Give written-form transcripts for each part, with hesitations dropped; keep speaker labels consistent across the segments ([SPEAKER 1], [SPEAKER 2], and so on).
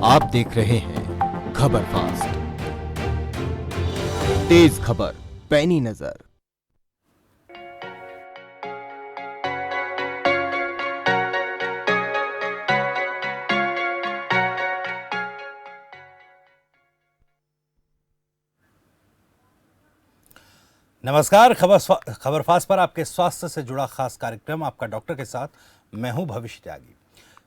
[SPEAKER 1] आप देख रहे हैं खबर फास्ट, तेज खबर, पैनी नजर।
[SPEAKER 2] नमस्कार। खबर फास्ट पर आपके स्वास्थ्य से जुड़ा खास कार्यक्रम आपका डॉक्टर के साथ मैं हूं भविष्य त्यागी।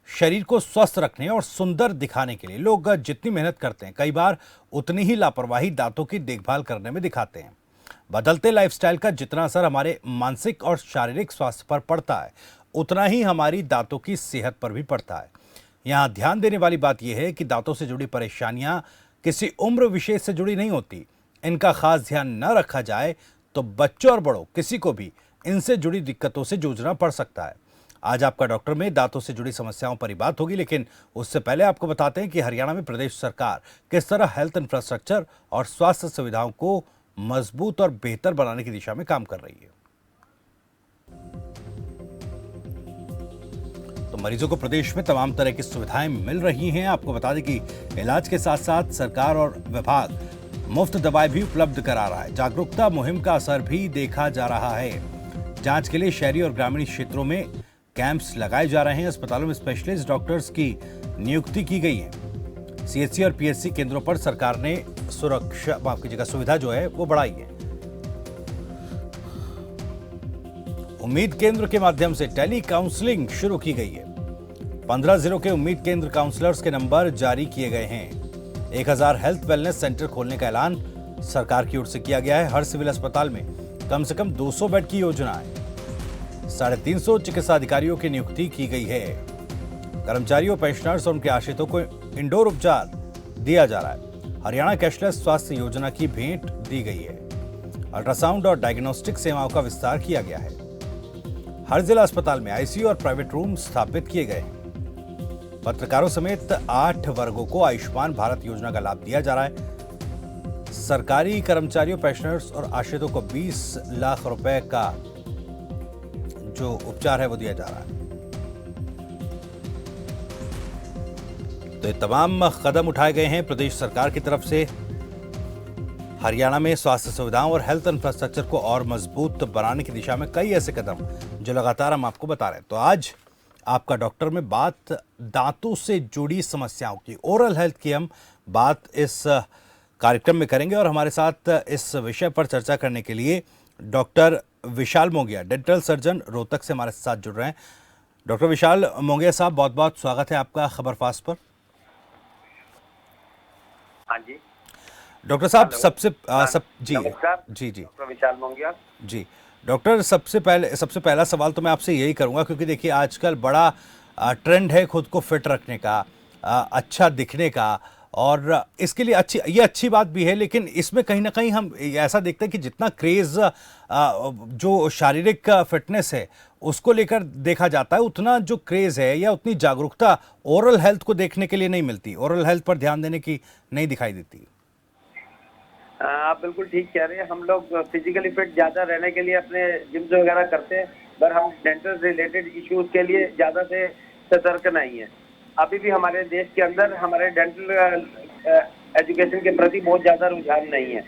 [SPEAKER 2] शरीर को स्वस्थ रखने और सुंदर दिखाने के लिए लोग जितनी मेहनत करते हैं, कई बार उतनी ही लापरवाही दांतों की देखभाल करने में दिखाते हैं। बदलते लाइफस्टाइल का जितना असर हमारे मानसिक और शारीरिक स्वास्थ्य पर पड़ता है, उतना ही हमारी दांतों की सेहत पर भी पड़ता है। यहाँ ध्यान देने वाली बात यह है कि दांतों से जुड़ी परेशानियां किसी उम्र विशेष से जुड़ी नहीं होती। इनका खास ध्यान न रखा जाए तो बच्चों और बड़ों किसी को भी इनसे जुड़ी दिक्कतों से जूझना पड़ सकता है। आज आपका डॉक्टर में दांतों से जुड़ी समस्याओं पर ही बात होगी, लेकिन उससे पहले आपको बताते हैं कि हरियाणा में प्रदेश सरकार किस तरह हेल्थ इंफ्रास्ट्रक्चर और स्वास्थ्य सुविधाओं को मजबूत और बेहतर बनाने की दिशा में काम कर रही है। तो मरीजों को प्रदेश में तमाम तरह की सुविधाएं मिल रही हैं। आपको बता दें कि इलाज के साथ साथ सरकार और विभाग मुफ्त दवाएं भी उपलब्ध करा रहा है। जागरूकता मुहिम का असर भी देखा जा रहा है। जांच के लिए शहरी और ग्रामीण क्षेत्रों में कैंप्स लगाए जा रहे हैं। अस्पतालों में स्पेशलिस्ट डॉक्टर्स की नियुक्ति की गई है। सीएचसी और पीएचसी केंद्रों पर सरकार ने सुविधा जो है वो बढ़ाई है। उम्मीद केंद्र के माध्यम से टेली काउंसलिंग शुरू की गई है। 15 जिलों के उम्मीद केंद्र काउंसलर्स के नंबर जारी किए गए हैं। 1000 हेल्थ वेलनेस सेंटर खोलने का ऐलान सरकार की ओर से किया गया है। हर सिविल अस्पताल में कम से कम 200 बेड की योजना है। 350 चिकित्सा अधिकारियों की नियुक्ति की गई है। कर्मचारियों, पेंशनर्स और उनके आश्रितों को इंडोर उपचार दिया जा रहा है। हरियाणा कैशलेस स्वास्थ्य योजना की भेंट दी गई है। अल्ट्रासाउंड और डायग्नोस्टिक सेवाओं का विस्तार किया गया है। हर जिला अस्पताल में आईसीयू और प्राइवेट रूम स्थापित किए गए हैं। पत्रकारों समेत 8 वर्गों को आयुष्मान भारत योजना का लाभ दिया जा रहा है। सरकारी कर्मचारियों, पेंशनर्स और आश्रितों को 20 लाख रुपए का जो उपचार है वो दिया जा रहा है। तो ये तमाम कदम उठाए गए हैं प्रदेश सरकार की तरफ से हरियाणा में स्वास्थ्य सुविधाओं और हेल्थ इंफ्रास्ट्रक्चर को और मजबूत बनाने की दिशा में कई ऐसे कदम जो लगातार हम आपको बता रहे हैं। तो आज आपका डॉक्टर में बात दांतों से जुड़ी समस्याओं की, ओरल हेल्थ की हम बात इस कार्यक्रम में करेंगे। और हमारे साथ इस विषय पर चर्चा करने के लिए डॉक्टर विशाल मोंगिया, डेंटल सर्जन, रोहतक से हमारे साथ जुड़ रहे हैं। डॉक्टर विशाल मोंगिया साहब, बहुत बहुत स्वागत है आपका खबर फास्ट पर।
[SPEAKER 3] हाँ जी
[SPEAKER 2] डॉक्टर साहब, जी जी
[SPEAKER 3] डॉक्टर विशाल मोंगिया
[SPEAKER 2] जी। डॉक्टर, सबसे पहला सवाल तो मैं आपसे यही करूंगा, क्योंकि देखिए आजकल बड़ा ट्रेंड है खुद को फिट रखने का, अच्छा दिखने का, और इसके लिए ये अच्छी बात भी है। लेकिन इसमें कहीं ना कहीं हम ऐसा देखते हैं कि जितना क्रेज जो शारीरिक फिटनेस है उसको लेकर देखा जाता है, उतना जो क्रेज है या उतनी जागरूकता ओरल हेल्थ को देखने के लिए नहीं मिलती, ओरल हेल्थ पर ध्यान देने की नहीं दिखाई देती।
[SPEAKER 3] आप बिल्कुल ठीक कह रहे हैं। हम लोग फिजिकली फिट ज्यादा रहने के लिए अपने जिम वगैरह करते हैं, पर हम डेंटल रिलेटेड इश्यूज के लिए ज्यादा से सतर्क नहीं है। अभी भी हमारे देश के अंदर हमारे डेंटल एजुकेशन के प्रति बहुत ज्यादा रुझान नहीं है।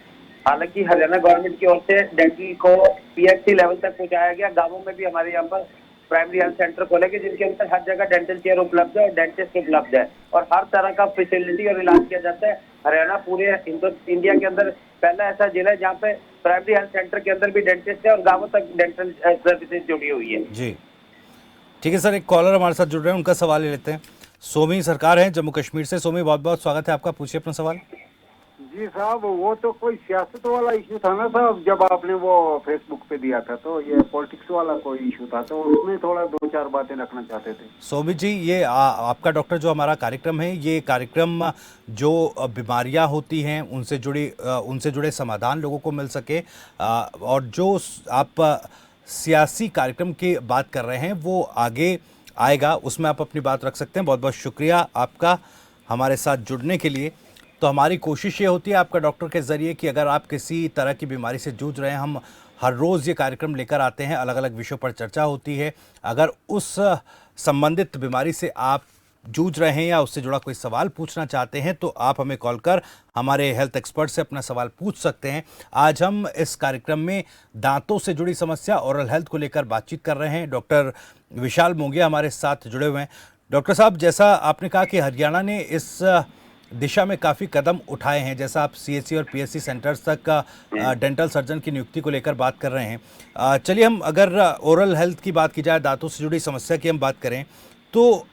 [SPEAKER 3] हालांकि हरियाणा गवर्नमेंट की ओर से डेंटल को पीएचसी लेवल तक पहुंचाया गया। गांवों में भी हमारे यहाँ पर प्राइमरी हेल्थ सेंटर खोले गए, जिनके अंदर हर जगह डेंटल चेयर उपलब्ध है और डेंटिस्ट उपलब्ध है और हर तरह का फैसिलिटी और इलाज किया जाता है। हरियाणा पूरे इंडिया के अंदर पहला ऐसा जिला है जहाँ पे प्राइमरी हेल्थ सेंटर के अंदर भी डेंटिस्ट है और गाँवों तक डेंटल सर्विसेज जुड़ी हुई है।
[SPEAKER 2] जी ठीक है सर, एक कॉलर हमारे साथ जुड़ रहे हैं, उनका सवाल ले लेते हैं। सोमी सरकार है जम्मू कश्मीर से। सोमी, बहुत बहुत स्वागत है आपका, पूछिए अपना सवाल।
[SPEAKER 4] जी साहब, वो तो कोई सियासत वाला इशू था ना साहब, जब आपने वो फेसबुक पे दिया था, तो ये पॉलिटिक्स वाला कोई इशू था, तो उसमें थोड़ा 2-4 बातें रखना चाहते थे।
[SPEAKER 2] सोमी जी, ये आपका डॉक्टर जो हमारा कार्यक्रम है, ये कार्यक्रम जो बीमारियां होती हैं उनसे जुड़े समाधान लोगों को मिल सके, और जो आप सियासी कार्यक्रम की बात कर रहे हैं वो आगे आएगा, उसमें आप अपनी बात रख सकते हैं। बहुत बहुत शुक्रिया आपका हमारे साथ जुड़ने के लिए। तो हमारी कोशिश ये होती है आपका डॉक्टर के ज़रिए कि अगर आप किसी तरह की बीमारी से जूझ रहे हैं, हम हर रोज़ ये कार्यक्रम लेकर आते हैं, अलग अलग विषयों पर चर्चा होती है। अगर उस संबंधित बीमारी से आप जूझ रहे हैं या उससे जुड़ा कोई सवाल पूछना चाहते हैं तो आप हमें कॉल कर हमारे हेल्थ एक्सपर्ट से अपना सवाल पूछ सकते हैं। आज हम इस कार्यक्रम में दांतों से जुड़ी समस्या ओरल हेल्थ को लेकर बातचीत कर रहे हैं। डॉक्टर विशाल मोंगिया हमारे साथ जुड़े हुए हैं। डॉक्टर साहब, जैसा आपने कहा कि हरियाणा ने इस दिशा में काफ़ी कदम उठाए हैं, जैसा आप सीएचसी और पीएचसी सेंटर्स तक का डेंटल सर्जन की नियुक्ति को लेकर बात कर रहे हैं। चलिए, हम अगर ओरल हेल्थ की बात की जाए, दांतों से जुड़ी समस्या की हम बात करें तो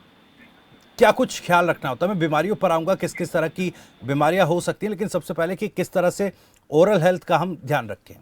[SPEAKER 2] क्या कुछ ख्याल रखना होता है? मैं बीमारियों पर आऊँगा, किस किस तरह की बीमारियां हो सकती हैं, लेकिन सबसे पहले कि किस तरह से ओरल हेल्थ का हम ध्यान रखें।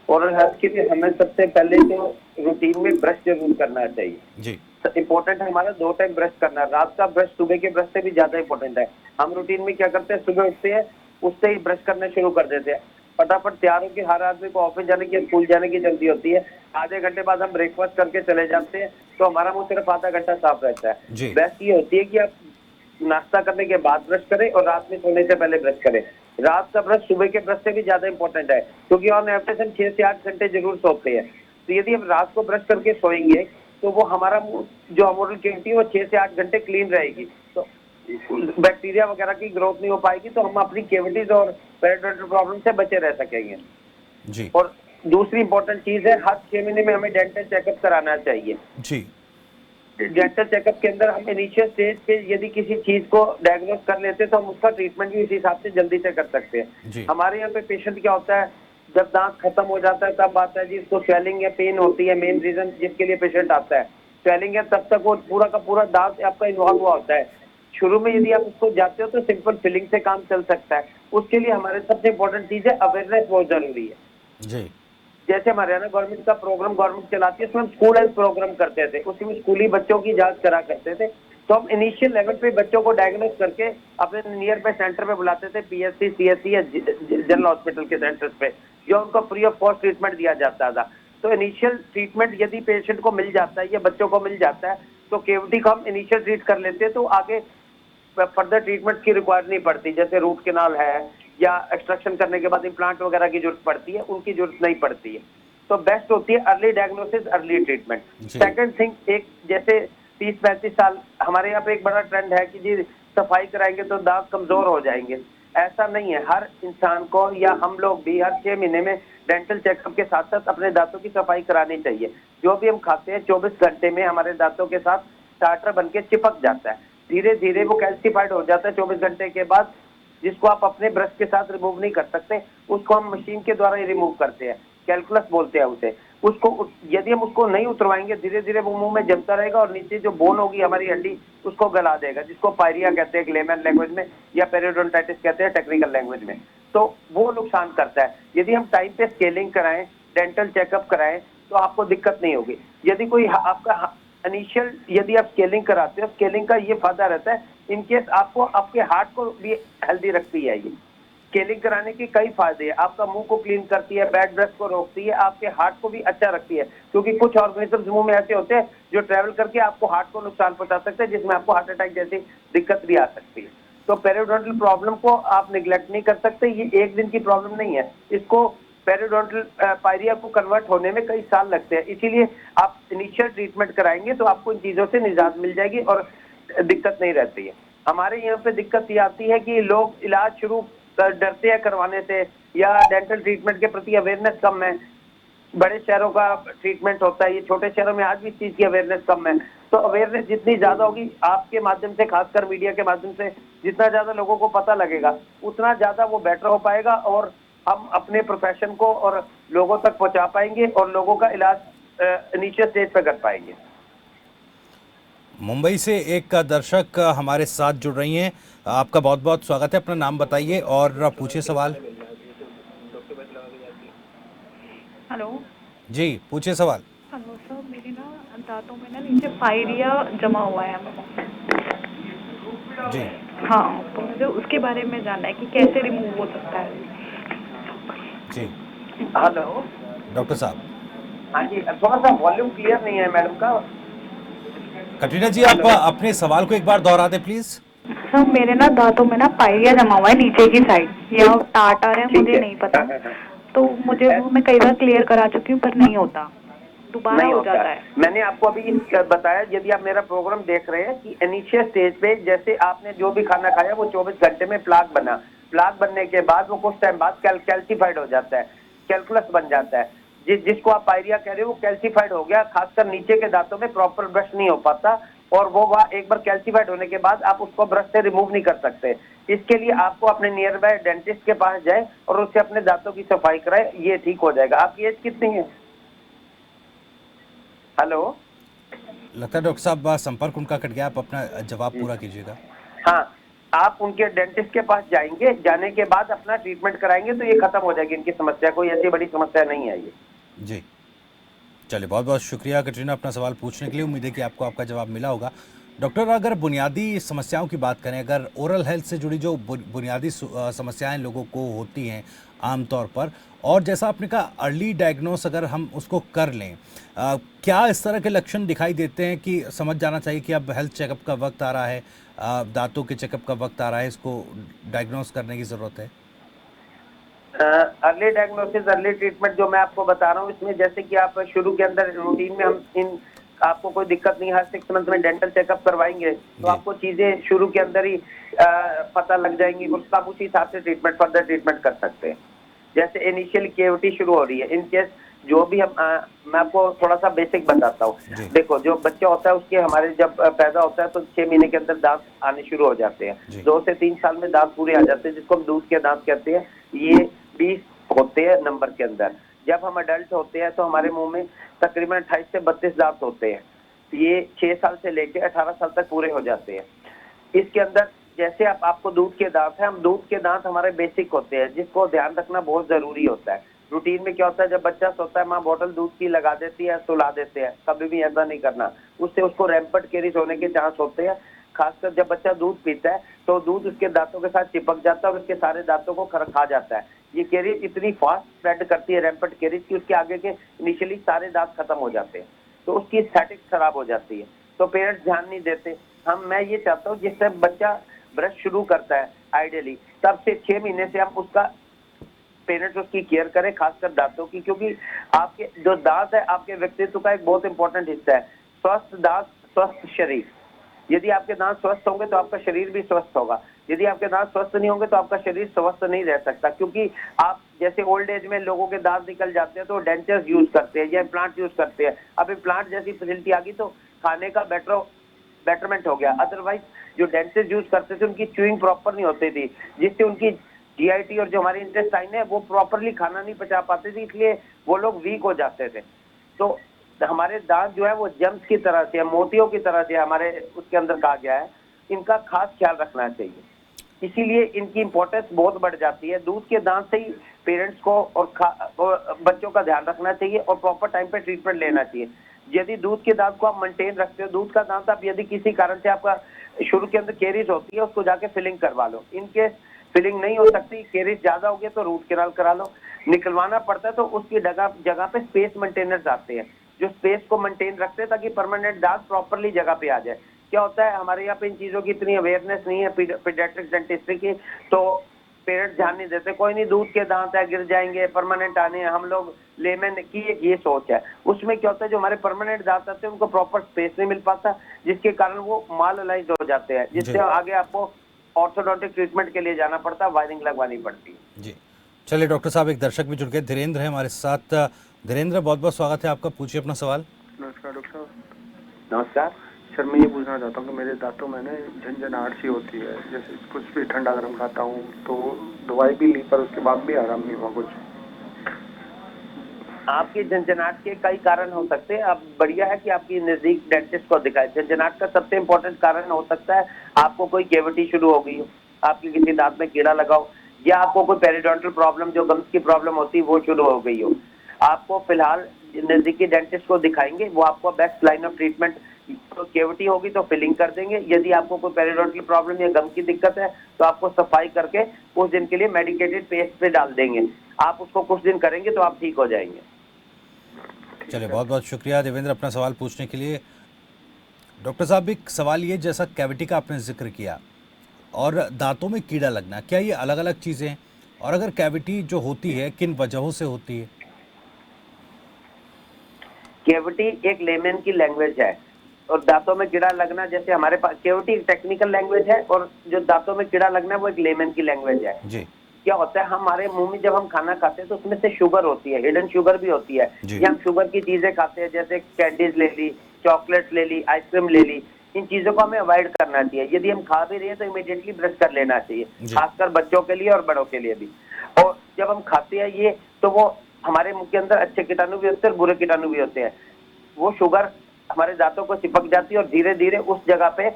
[SPEAKER 3] ओरल हेल्थ के लिए हमें सबसे पहले तो रूटीन में ब्रश जरूर करना चाहिए
[SPEAKER 2] जी।
[SPEAKER 3] इम्पोर्टेंट है हमारा 2 टाइम ब्रश करना। रात का ब्रश सुबह के ब्रश से भी ज्यादा इम्पोर्टेंट है। हम रूटीन में क्या करते हैं, सुबह उठते हैं, उससे ही ब्रश करना शुरू कर देते हैं। फटाफट तैयार होकर हर आदमी को ऑफिस जाने की, स्कूल जाने की जल्दी होती है। आधे घंटे बाद हम ब्रेकफास्ट करके चले जाते हैं तो हमारा मुंह सिर्फ आधा घंटा साफ रहता है। बेस्ट ये होती है कि आप नाश्ता करने के बाद ब्रश करें और रात में सोने से पहले ब्रश करें। रात का ब्रश सुबह के ब्रश से भी ज्यादा इंपॉर्टेंट है, क्योंकि ऑन एवरेज हम 6 से 8 घंटे जरूर सोते हैं। तो यदि हम रात को ब्रश करके सोएंगे तो वो हमारा जो ओरल कैविटी है वो 6 से 8 घंटे क्लीन रहेगी, तो बैक्टीरिया वगैरह की ग्रोथ नहीं हो पाएगी, तो हम अपनी कैविटीज और पेरिडोंटल प्रॉब्लम से बचे रह सकेंगे
[SPEAKER 2] जी।
[SPEAKER 3] और दूसरी इंपॉर्टेंट चीज है, हर 6 महीने में हमें डेंटल चेकअप कराना चाहिए जी। डेंटल चेकअप के अंदर हम इनिशियल स्टेज पे यदि किसी चीज को डायग्नोज कर लेते हैं तो हम उसका ट्रीटमेंट भी इस हिसाब से जल्दी से कर सकते हैं। हमारे यहाँ पे पेशेंट क्या होता है, जब दांत खत्म हो जाता है तब आता है जी, इसको स्वेलिंग या पेन होती है। मेन रीजन जिसके लिए पेशेंट आता है स्वेलिंग है, तब तक वो पूरा का पूरा दांत आपका इन्वॉल्व हुआ होता है। शुरू में यदि आप उसको जाते हो तो सिंपल फिलिंग से काम चल सकता है। उसके लिए हमारे सबसे इम्पोर्टेंट चीज है अवेयरनेस, बहुत जरूरी है जी। जैसे हमारे यहाँ गवर्नमेंट का प्रोग्राम गवर्नमेंट चलाती है, उसमें हम स्कूल हेल्थ प्रोग्राम करते थे, उसी में स्कूली बच्चों की जांच करा करते थे। तो हम इनिशियल लेवल पे बच्चों को डायग्नोज करके अपने नियर बाय सेंटर पे बुलाते थे, पीएचसी, सीएचसी या जनरल हॉस्पिटल के सेंटर्स पे, जो उनको फ्री ऑफ कॉस्ट ट्रीटमेंट दिया जाता था। तो इनिशियल ट्रीटमेंट यदि पेशेंट को मिल जाता है या बच्चों को मिल जाता है तो कैविटी को हम इनिशियल ट्रीट कर लेते हैं, तो आगे फर्दर ट्रीटमेंट की रिक्वायर नहीं पड़ती। जैसे रूट कैनाल है या एक्सट्रैक्शन करने के बाद इम्प्लांट वगैरह की जरूरत पड़ती है, उनकी जरूरत नहीं पड़ती है। तो बेस्ट होती है early diagnosis, early treatment. Second thing, एक जैसे 30-35 साल हमारे यहाँ पे एक बड़ा ट्रेंड है कि जी सफाई कराएंगे तो दांत कमजोर हो जाएंगे। ऐसा नहीं है, हर इंसान को या हम लोग भी हर 6 महीने में डेंटल चेकअप के साथ साथ अपने दांतों की सफाई करानी चाहिए। जो भी हम खाते हैं 24 घंटे में हमारे दांतों के साथ स्टार्टर बन के चिपक जाता है, धीरे धीरे वो कैल्सिफाइड हो जाता है 24 घंटे के बाद, जिसको आप अपने ब्रश के साथ रिमूव नहीं कर सकते, उसको हम मशीन के द्वारा ही रिमूव करते हैं, कैलकुलस बोलते हैं उसे। उसको यदि हम उसको नहीं उतरवाएंगे धीरे धीरे वो मुंह में जमता रहेगा और नीचे जो बोन होगी हमारी हड्डी उसको गला देगा, जिसको पायरिया कहते हैं लेमन लैंग्वेज में, या पेरिडोंटाइटिस कहते हैं टेक्निकल लैंग्वेज में। तो वो नुकसान करता है। यदि हम टाइम पे स्केलिंग कराएं, डेंटल चेकअप कराएं तो आपको दिक्कत नहीं होगी। यदि कोई आपका इनिशियल यदि आप स्केलिंग कराते हो, स्केलिंग का ये फायदा रहता है इनकेस आपको आपके हार्ट को भी हेल्दी रखती है। ये स्केलिंग कराने के कई फायदे हैं, आपका मुंह को क्लीन करती है, बैड ब्रेथ को रोकती है, आपके हार्ट को भी अच्छा रखती है, क्योंकि कुछ ऑर्गेनिजम्स मुंह में ऐसे होते हैं जो ट्रेवल करके आपको हार्ट को नुकसान पहुंचा सकते हैं, जिसमें आपको हार्ट अटैक जैसी दिक्कत भी आ सकती है। तो पेरिडोंटल प्रॉब्लम को आप निगलेक्ट नहीं कर सकते, ये एक दिन की प्रॉब्लम नहीं है। इसको पेरिडोंटल पायरिया को कन्वर्ट होने में कई साल लगते हैं, इसीलिए आप इनिशियल ट्रीटमेंट कराएंगे तो आपको इन चीजों से निजात मिल जाएगी और दिक्कत नहीं रहती है। हमारे यहाँ पे दिक्कत ये आती है कि लोग इलाज शुरू डरते हैं करवाने से, या डेंटल ट्रीटमेंट के प्रति अवेयरनेस कम है। बड़े शहरों का ट्रीटमेंट होता है, ये छोटे शहरों में आज भी इस चीज की अवेयरनेस कम है। तो अवेयरनेस जितनी ज्यादा होगी आपके माध्यम से, खासकर मीडिया के माध्यम से, जितना ज्यादा लोगों को पता लगेगा उतना ज्यादा वो बेटर हो पाएगा और हम अपने प्रोफेशन को और लोगों तक पहुंचा पाएंगे और लोगों का इलाज इनिशियल स्टेज पे कर पाएंगे।
[SPEAKER 2] मुंबई से एक दर्शक हमारे साथ जुड़ रही हैं, आपका बहुत बहुत स्वागत है। अपना नाम बताइए और पूछिए सवाल।
[SPEAKER 5] हेलो
[SPEAKER 2] जी, पूछिए सवाल।
[SPEAKER 5] हेलो सर, मेरे ना दांतों में ना नीचे पायरिया जमा हुआ है
[SPEAKER 2] जी।
[SPEAKER 5] हाँ, तो मुझे उसके बारे में जानना है कि कैसे रिमूव हो सकता है
[SPEAKER 2] जी।
[SPEAKER 3] हेलो
[SPEAKER 2] डॉक्टर साहब।
[SPEAKER 3] हाँ जी, थोड़ा सा वॉल्यूम क्लियर नहीं है मैडम का।
[SPEAKER 2] कटरीना जी, आप अपने सवाल को एक बार दोहरा दें प्लीज।
[SPEAKER 5] सर, मेरे ना दांतों में ना पायरिया जमा हुआ है नीचे की साइड, या टाट आ रहा है मुझे नहीं पता, तो मुझे वो मैं कई बार क्लियर करा चुकी हूँ पर नहीं होता। दोबारा
[SPEAKER 3] नहीं
[SPEAKER 5] हो
[SPEAKER 3] होता
[SPEAKER 5] जाता
[SPEAKER 3] है।
[SPEAKER 5] है।
[SPEAKER 3] मैंने आपको अभी बताया, यदि आप मेरा प्रोग्राम देख रहे हैं कि इनिशियल स्टेज पे जैसे आपने जो भी खाना खाया वो 24 घंटे में प्लाक बना, प्लाक बनने के बाद वो कुछ टाइम बाद कैल्सिफाइड हो जाता है, कैलकुलस बन जाता है। जिसको आप पायरिया कह रहे हो वो कैल्सिफाइड हो गया, खासकर नीचे के दांतों में प्रॉपर ब्रश नहीं हो पाता, और वो वहाँ एक बार कैल्सिफाइड होने के बाद आप उसको ब्रश से रिमूव नहीं कर सकते। इसके लिए आपको अपने नियर बाय डेंटिस्ट के पास जाए और उससे अपने दांतों की सफाई कराए, ये ठीक हो जाएगा। आपकी एज कितनी है? हेलो,
[SPEAKER 2] लगता है डॉक्टर साहब संपर्क उनका कट गया, आप अपना जवाब पूरा कीजिएगा।
[SPEAKER 3] हाँ, आप उनके डेंटिस्ट के पास जाएंगे, जाने के बाद अपना ट्रीटमेंट कराएंगे तो ये खत्म हो जाएगी इनकी समस्या, कोई ऐसी बड़ी समस्या नहीं है ये।
[SPEAKER 2] जी, चलिए बहुत बहुत शुक्रिया कटरीना अपना सवाल पूछने के लिए। उम्मीद है कि आपको आपका जवाब मिला होगा। डॉक्टर, अगर बुनियादी समस्याओं की बात करें, अगर ओरल हेल्थ से जुड़ी जो बुनियादी समस्याएं लोगों को होती हैं आमतौर पर, और जैसा आपने कहा अर्ली डायग्नोस अगर हम उसको कर लें, क्या इस तरह के लक्षण दिखाई देते हैं कि समझ जाना चाहिए कि अब हेल्थ चेकअप का वक्त आ रहा है, दांतों के चेकअप का वक्त आ रहा है, इसको डायग्नोस करने की ज़रूरत है?
[SPEAKER 3] अर्ली डायग्नोसिस, अर्ली ट्रीटमेंट जो मैं आपको बता रहा हूँ, इसमें जैसे कि आप शुरू के अंदर रूटीन में हम इन आपको कोई दिक्कत नहीं, हर 6 मंथ में डेंटल चेकअप करवाएंगे तो
[SPEAKER 2] जी।
[SPEAKER 3] आपको चीजें शुरू के अंदर ही पता लग जाएंगी, उसका आप उसी हिसाब से ट्रीटमेंट, फर्दर ट्रीटमेंट कर सकते हैं। जैसे इनिशियल केविटी शुरू हो रही है, इन केस जो भी हम मैं आपको थोड़ा सा बेसिक बताता
[SPEAKER 2] जी।
[SPEAKER 3] हूँ। देखो, जो बच्चा होता है उसके हमारे जब पैदा होता है तो 6 महीने के अंदर दांत आने शुरू हो जाते हैं,
[SPEAKER 2] जी।
[SPEAKER 3] 2 से 3 साल में दांत पूरे आ जाते हैं, जिसको हम दूध के दांत कहते हैं। ये 20 होते हैं नंबर के अंदर। जब हम अडल्ट होते हैं तो हमारे मुंह में तकरीबन 28 से 32 दांत होते हैं। ये 6 साल से लेकर 18 साल तक पूरे हो जाते हैं। इसके अंदर जैसे आपको दूध के दांत है, हम दूध के दांत हमारे बेसिक होते हैं, जिसको ध्यान रखना बहुत जरूरी होता है। रूटीन में क्या होता है, जब बच्चा सोता है माँ बोतल दूध की लगा देती है, सुला देते हैं, कभी भी ऐसा नहीं करना, उससे उसको रैम्पट केरिस होने के चांस होते हैं। खासकर जब बच्चा दूध पीता है तो दूध उसके दांतों के साथ चिपक जाता है और उसके सारे दांतों को खा जाता है। ये केरिस इतनी फास्ट स्प्रेड करती है, रैम्पट केरिस, की उसके आगे के इनिशियली सारे दांत खत्म हो जाते हैं, तो उसकी एस्थेटिक्स खराब हो जाती है। तो पेरेंट्स ध्यान नहीं देते। मैं ये चाहता हूँ जिससे बच्चा ब्रश शुरू करता है आइडियली, तब से 6 महीने से हम उसका पेरेंट्स उसकी केयर करें, खासकर दांतों की, क्योंकि आपके जो दांत है आपके व्यक्तित्व का एक बहुत इंपॉर्टेंट हिस्सा है। स्वस्थ दांत, स्वस्थ शरीर। यदि आपके दांत स्वस्थ होंगे तो आपका शरीर भी स्वस्थ होगा। यदि आपके दांत स्वस्थ नहीं होंगे तो आपका शरीर स्वस्थ नहीं रह सकता, क्योंकि आप जैसे ओल्ड एज में लोगों के दांत निकल जाते हैं तो डेंचर्स यूज करते हैं या इम्प्लांट यूज करते हैं। अब इम्प्लांट जैसी फैसिलिटी आ गई तो खाने का बेटरमेंट हो गया। अदरवाइज जो डेंटिस्ट यूज करते थे उनकी च्यूइंग प्रॉपर नहीं होती थी, जिससे उनकी जीआईटी और जो हमारी इंटेस्टाइन है वो प्रॉपरली खाना नहीं पचा पाते थे, इसलिए वो लोग वीक हो जाते थे। तो हमारे दांत जो है वो जेम्स की तरह से, मोतियों की तरह से हमारे उसके अंदर कहा गया है, इनका खास ख्याल रखना चाहिए। इसीलिए इनकी इंपॉर्टेंस बहुत बढ़ जाती है। दूध के दांत से ही पेरेंट्स को और बच्चों का ध्यान रखना चाहिए और प्रॉपर टाइम पे ट्रीटमेंट लेना चाहिए। यदि दूध के दांत को आप मेंटेन रखते हो, दूध का दांत आप यदि किसी कारण से आपका शुरू के अंदर केरिस होती है, उसको जाके फिलिंग करवा लो। इनके फिलिंग नहीं हो सकती, केरिस ज्यादा हो गया तो रूट कैनाल करा लो। निकलवाना पड़ता है तो उसकी जगह पे स्पेस मेंटेनर्स आते हैं जो स्पेस को मेंटेन रखते हैं ताकि परमानेंट दांत प्रॉपरली जगह पे आ जाए। क्या होता है, हमारे यहाँ पे इन चीजों की इतनी अवेयरनेस नहीं है पीडियाट्रिक डेंटिस्ट्री की, तो पेरेंट्स ध्यान नहीं देते। कोई नहीं, दूध के दांत है, गिर जाएंगे, परमानेंट आने हैं, हम लोग लेमन की एक ये सोच है। उसमें क्या होता है, जो हमारे परमानेंट दांत आते हैं उनको प्रॉपर स्पेस नहीं मिल पाता, जिसके कारण वो मालअलाइज्ड हो जाते हैं, जिससे आगे आपको ऑर्थोडोंटिक ट्रीटमेंट के लिए जाना पड़ता है, वायरिंग लगवानी पड़ती है।
[SPEAKER 2] जी, चलिए डॉक्टर साहब, एक दर्शक भी जुड़ गए, धीरेन्द्र है हमारे साथ। धीरेन्द्र, बहुत बहुत स्वागत है आपका, पूछिए अपना सवाल।
[SPEAKER 6] नमस्कार डॉक्टर साहब।
[SPEAKER 3] नमस्कार
[SPEAKER 6] सर, मैं ये पूछना चाहता हूँ कि मेरे दांतों में ना झंझनाहट सी होती है, जैसे कुछ भी ठंडा गर्म खाता हूँ तो दवाई भी ली पर उसके बाद भी आराम नहीं हुआ कुछ।
[SPEAKER 3] आपकी झंझनाहट के कई कारण हो सकते हैं। अब बढ़िया है कि आपकी नजदीक डेंटिस्ट को दिखाए। झंझनाहट का सबसे इम्पोर्टेंट कारण हो सकता है आपको कोई कैविटी शुरू हो गई हो, आपके किसी दांत में कीड़ा लगा हो, या आपको कोई पेरिडोंटल प्रॉब्लम, जो गम्स की प्रॉब्लम होती है, वो शुरू हो गई हो। आपको फिलहाल नजदीकी डेंटिस्ट को दिखाएंगे, वो आपको बेस्ट लाइन ऑफ ट्रीटमेंट, तो कैविटी होगी तो फिलिंग कर देंगे। यदि आपको कोई पेरिडोंटल प्रॉब्लम या गम की दिक्कत है तो आपको सफाई करके कुछ दिन के लिए मेडिकेटेड पेस्ट पे डाल देंगे। आप उसको कुछ दिन करेंगे तो आप ठीक हो जाएंगे।
[SPEAKER 2] चलिए, बहुत बहुत शुक्रिया देवेंद्र अपना सवाल पूछने के लिए। डॉक्टर साहब, एक सवाल ये, जैसा कैविटी का आपने जिक्र किया और दांतों में कीड़ा लगना, क्या ये अलग अलग चीज़ें हैं? और अगर कैविटी जो होती है किन वजहों से होती है?
[SPEAKER 3] केविटी एक लेमन की लैंग्वेज है और दांतों में कीड़ा लगना, जैसे हमारे पास केविटी एक टेक्निकल लैंग्वेज है और जो दांतों में कीड़ा लगना है वो एक लेमन की लैंग्वेज है।
[SPEAKER 2] जी
[SPEAKER 3] क्या होता है, हमारे मुंह में जब हम खाना खाते हैं तो उसमें से शुगर होती है, हिडन शुगर भी होती है।
[SPEAKER 2] जी।
[SPEAKER 3] या हम शुगर की चीजें खाते हैं, जैसे कैंडीज ले ली, चॉकलेट्स ले ली, आइसक्रीम ले ली, इन चीजों को हमें अवॉइड करना चाहिए। यदि हम खा भी रहे हैं तो इमीडिएटली ब्रश कर लेना चाहिए,
[SPEAKER 2] जी।
[SPEAKER 3] खासकर बच्चों के लिए और बड़ों के लिए भी। और जब हम खाते हैं ये, तो वो हमारे मुंह के अंदर अच्छे कीटाणु भी होते हैं और बुरे कीटाणु भी होते हैं। वो शुगर हमारे दांतों को चिपक जाती है और धीरे धीरे उस जगह पे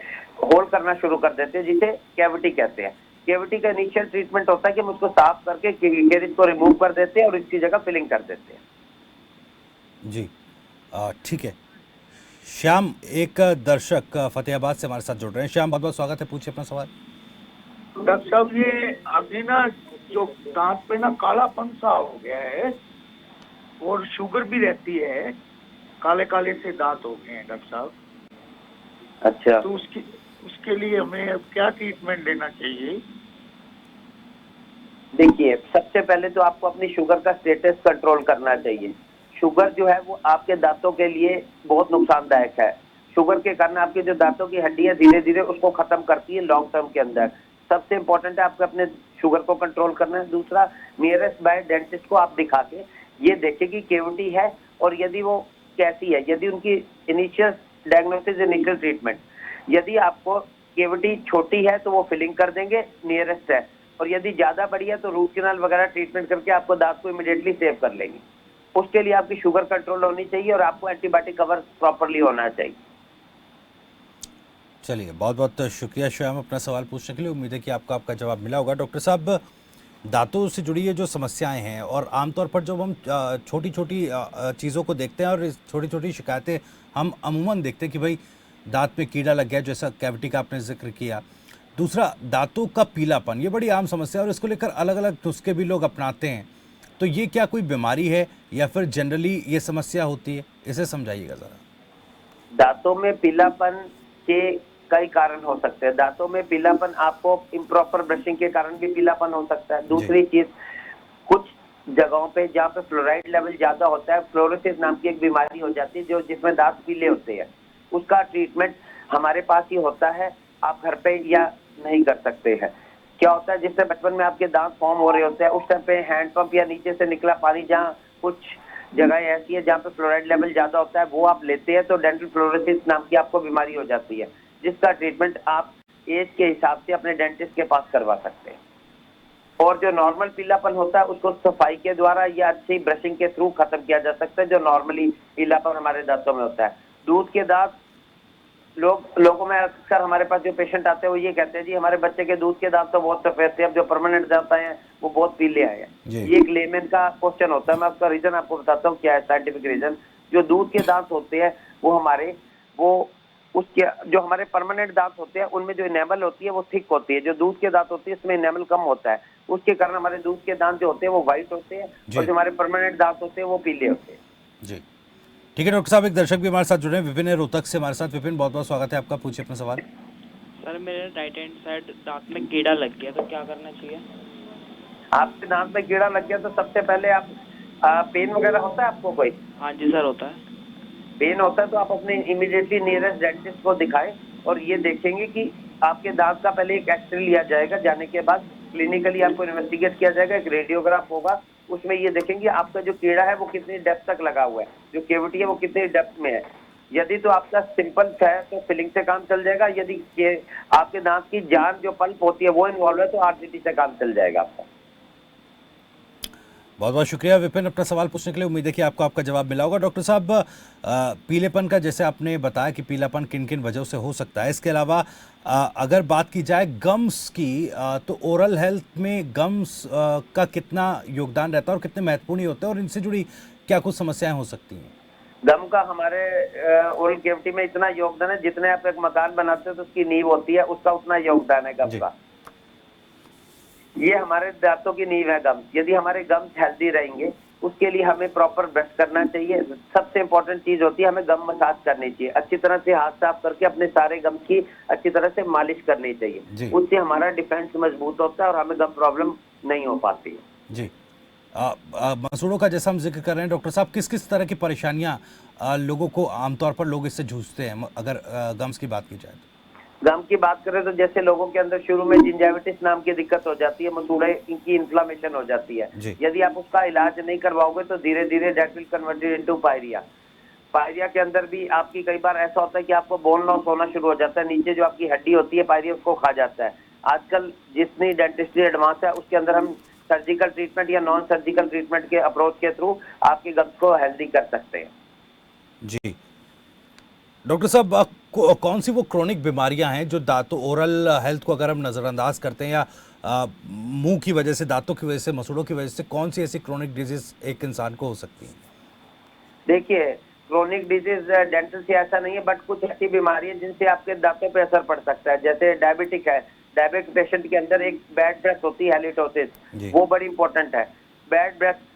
[SPEAKER 3] होल करना शुरू कर देते हैं, जिसे कैविटी कहते हैं। कैविटी का इनिशियल ट्रीटमेंट होता है कि हम उसको साफ करके कैरिज को रिमूव कर देते हैं और इसकी जगह फिलिंग कर देते हैं।
[SPEAKER 2] जी ठीक है। श्याम, एक दर्शक फतेहाबाद से हमारे साथ जुड़ रहे हैं। श्याम, बहुत बहुत स्वागत है, पूछिए अपना सवाल।
[SPEAKER 7] डॉक्टर साहब, ये अभी ना जो दांत पे ना कालापन सा हो गया है और शुगर भी रहती है, काले काले से दांत हो गए हैं डॉक्टर साहब।
[SPEAKER 3] अच्छा,
[SPEAKER 7] तो उसके लिए हमें क्या ट्रीटमेंट लेना चाहिए?
[SPEAKER 3] देखिए, सबसे पहले तो आपको अपनी शुगर का स्टेटस कंट्रोल करना चाहिए। शुगर जो है वो आपके दांतों के लिए बहुत नुकसानदायक है। शुगर के कारण आपके जो दांतों की हड्डियां धीरे धीरे उसको खत्म करती है लॉन्ग टर्म के अंदर। सबसे इम्पोर्टेंट है आपको अपने शुगर को कंट्रोल करना है। दूसरा, नियरेस्ट बाय डेंटिस्ट को आप दिखा के ये देखें कि कैविटी है और यदि वो कैसी है, यदि उनकी इनिशियल डायग्नोसिस, इनिशियल ट्रीटमेंट, यदि आपको कैविटी छोटी है तो वो फिलिंग कर देंगे, नियरेस्ट है, और यदि ज्यादा बड़ी है तो रूट कैनाल वगैरह ट्रीटमेंट करके आपको दांत को इमीडिएटली सेव कर लेंगे। उसके लिए आपकी शुगर कंट्रोल होनी चाहिए और आपको एंटीबायोटिक कवर प्रॉपर्ली होना चाहिए।
[SPEAKER 2] चलिए, बहुत बहुत शुक्रिया श्याम अपना सवाल पूछने के लिए। उम्मीद है कि आपको आपका जवाब मिला होगा। डॉक्टर साहब, दांतों से जुड़ी ये जो समस्याएं हैं, और आमतौर पर जब हम छोटी छोटी चीज़ों को देखते हैं और छोटी छोटी शिकायतें हम अमूमन देखते हैं कि भाई दांत में कीड़ा लग गया, जैसा कैविटी का आपने जिक्र किया। दूसरा, दांतों का पीलापन, ये बड़ी आम समस्या है और इसको लेकर अलग अलग नुस्खे भी लोग अपनाते हैं। तो ये क्या कोई बीमारी है या फिर जनरली ये समस्या होती है, इसे समझाइएगा ज़रा।
[SPEAKER 3] दांतों में पीलापन के कई कारण हो सकते हैं। दांतों में पीलापन आपको इम्प्रॉपर ब्रशिंग के कारण भी पीलापन हो सकता है। दूसरी चीज, कुछ जगहों पे जहाँ पे फ्लोराइड लेवल ज्यादा होता है, फ्लोरोसिस नाम की एक बीमारी हो जाती है जो जिसमें दांत पीले होते हैं। उसका ट्रीटमेंट हमारे पास ही होता है, आप घर पे या नहीं कर सकते हैं। क्या होता है, जिससे बचपन में आपके दांत फॉर्म हो रहे होते हैं, उस टाइम पे हैंड पंप या नीचे से निकला पानी, जहाँ कुछ जगह ऐसी है जहाँ पे फ्लोराइड लेवल ज्यादा होता है, वो आप लेते हैं तो डेंटल फ्लोरोसिस नाम की आपको बीमारी हो जाती है, जिसका ट्रीटमेंट आप एज के हिसाब से अपने डेंटिस्ट के पास करवा सकते हैं। और जो नॉर्मल पीलापन होता है उसको सफाई के द्वारा या अच्छी ब्रशिंग के थ्रू खत्म किया जा सकता है, जो नॉर्मली पीलापन हमारे दांतों में होता है। दूध के दांत, लोगों में अक्सर हमारे पास जो पेशेंट आते हैं वो ये कहते हैं, जी हमारे बच्चे के दूध के दांत तो बहुत सफेद थे, अब जो परमानेंट दांत आए हैं वो बहुत पीले आए हैं। ये एक लेमन का क्वेश्चन होता है। मैं उसका रीजन आपको बताता हूँ क्या है, साइंटिफिक रीजन। जो दूध के दांत होते हैं वो उसके जो हमारे परमानेंट दांत होते हैं उनमें जो इनेमल होती है वो थिक होती है। जो दूध के दांत होती है इसमें इनेमल कम होता है, उसके कारण हमारे दूध के दांत जो होते हैं वो व्हाइट होते हैं और जो हमारे परमानेंट दांत होते हैं वो पीले होते हैं।
[SPEAKER 2] जी ठीक है। डॉक्टर साहब, एक दर्शक भी हमारे साथ जुड़े हैं, विपिन है रोहतक से हमारे साथ। विपिन, बहुत बहुत स्वागत है आपका, पूछिए अपना सवाल।
[SPEAKER 8] सर, मेरे राइट हैंड साइड दांत में कीड़ा लग गया, तो क्या करना चाहिए?
[SPEAKER 3] आपके दांत में कीड़ा लग गया तो सबसे पहले आप पेन वगैरह होता है आपको कोई?
[SPEAKER 8] हाँ जी सर, होता है।
[SPEAKER 3] पेन होता है तो आप अपने इमीडिएटली नियरेस्ट डेंटिस्ट को दिखाएं और ये देखेंगे कि आपके दांत का पहले एक एक्सरे लिया जाएगा। जाने के बाद क्लिनिकली आपको इन्वेस्टिगेट किया जाएगा, एक रेडियोग्राफ होगा, उसमें ये देखेंगे आपका जो कीड़ा है वो कितनी डेप्थ तक लगा हुआ है, जो कैविटी है वो कितनी डेप्थ में है। यदि तो आपका सिंपल है तो फिलिंग से काम चल जाएगा। यदि आपके दांत की जान जो पल्प होती है वो इन्वॉल्व है तो आरसीटी से काम चल जाएगा आपका।
[SPEAKER 2] बहुत बहुत शुक्रिया विपिन अपना सवाल पूछने के लिए। उम्मीद है कि आपको आपका जवाब मिला होगा। डॉक्टर साहब, पीलेपन का जैसे आपने बताया कि पीलापन किन किन वजहों से हो सकता है, इसके अलावा अगर बात की जाए गम्स की, तो ओरल हेल्थ में गम्स का कितना योगदान रहता है और कितने महत्वपूर्ण होते हैं, और इनसे जुड़ी क्या कुछ समस्याएं हो सकती हैं?
[SPEAKER 3] गम का हमारे ओरल कैविटी में इतना योगदान है, जितने आप एक मकान बनाते हैं तो उसकी नींव होती है, उसका उतना योगदान है गम का। ये हमारे दांतों की नींव है गम। यदि हमारे गम्स हेल्दी रहेंगे उसके लिए हमें प्रॉपर ब्रश करना चाहिए। सबसे इम्पोर्टेंट चीज होती है हमें गम मसाज करनी चाहिए, अच्छी तरह से हाथ साफ करके अपने सारे गम की अच्छी तरह से मालिश करनी चाहिए। उससे हमारा डिफेंस मजबूत होता है और हमें गम प्रॉब्लम नहीं हो पाती है।
[SPEAKER 2] जी मसूड़ों का जैसा हम जिक्र कर रहे हैं डॉक्टर साहब, किस किस तरह की परेशानियां लोगों को आमतौर पर लोग इससे जूझते हैं, अगर गम्स की बात की जाए तो?
[SPEAKER 3] गम की बात करें तो जैसे लोगों के अंदर शुरू में जिंजाइटिस नाम की दिक्कत हो जाती है, मसूड़े इनकी इन्फ्लामेशन हो जाती है।
[SPEAKER 2] जी।
[SPEAKER 3] यदि आप उसका इलाज नहीं करवाओगे तो धीरे धीरे that will converted into pyorrhoea. Pyorrhoea के अंदर भी आपकी कई बार ऐसा होता है कि आपको बोन लॉस होना शुरू हो जाता है, नीचे जो आपकी हड्डी होती है पायरिया उसको खा जाता है। आजकल जितनी डेंटिस्ट्री एडवांस है उसके अंदर हम सर्जिकल ट्रीटमेंट या नॉन सर्जिकल ट्रीटमेंट के अप्रोच के थ्रू आपके गम्स को हेल्दी कर सकते हैं।
[SPEAKER 2] जी डॉक्टर साहब, कौन सी वो क्रोनिक बीमारियां हैं जो दांतों ओरल हेल्थ को अगर हम नज़रअंदाज करते हैं या मुंह की वजह से, दांतों की वजह से, मसूड़ों की वजह से, कौन सी ऐसी क्रोनिक डिजीज एक इंसान को हो सकती है?
[SPEAKER 3] देखिए, क्रोनिक डिजीज डेंटल से ऐसा नहीं है, बट कुछ ऐसी बीमारी है जिनसे आपके दांतों पे असर पड़ सकता है। जैसे डायबिटिक है, डायबिटिक पेशेंट के अंदर एक बैड ब्रेथ होती है, हैलिटोसिस, वो बड़ी इंपॉर्टेंट है। बैड ब्रेथ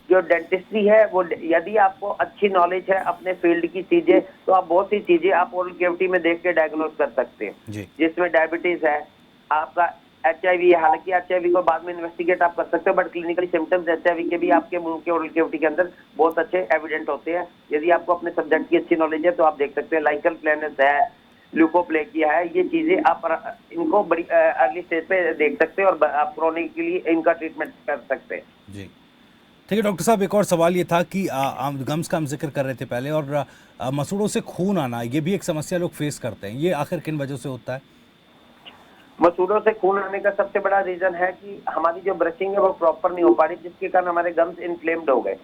[SPEAKER 3] जो डेंटिस्ट्री है वो, यदि आपको अच्छी नॉलेज है अपने फील्ड की चीजें, तो आप बहुत सी चीजें आप ओरल कैविटी में देख के डायग्नोज कर सकते हैं। जिसमें डायबिटीज है, आपका HIV है। हालांकि HIV को बाद में इन्वेस्टिगेट आप कर सकते हो, बट क्लिनिकली सिम्टम्स HIV के भी आपके मुंह के ओरल कैविटी के अंदर बहुत अच्छे एविडेंट होते हैं। यदि आपको अपने सब्जेक्ट की अच्छी नॉलेज है तो आप देख सकते हैं। लाइकल प्लेनस है, ल्यूकोप्लेकिया है, ये चीजें आप इनको बड़ी अर्ली स्टेज पे देख सकते हैं और आप क्रोनिक के लिए इनका ट्रीटमेंट कर सकते हैं।
[SPEAKER 2] जी ठीक है डॉक्टर साहब, एक और सवाल ये था कि गम्स का हम जिक्र कर रहे थे पहले, और मसूड़ों से खून आना, ये भी एक समस्या लोग फेस करते हैं, ये आखिर किन वजह से होता है?
[SPEAKER 3] मसूड़ों से खून आने का सबसे बड़ा रीजन है कि हमारी जो ब्रशिंग है वो प्रॉपर नहीं हो पा रही, जिसके कारण हमारे गम्स इन्फ्लेम्ड हो गए।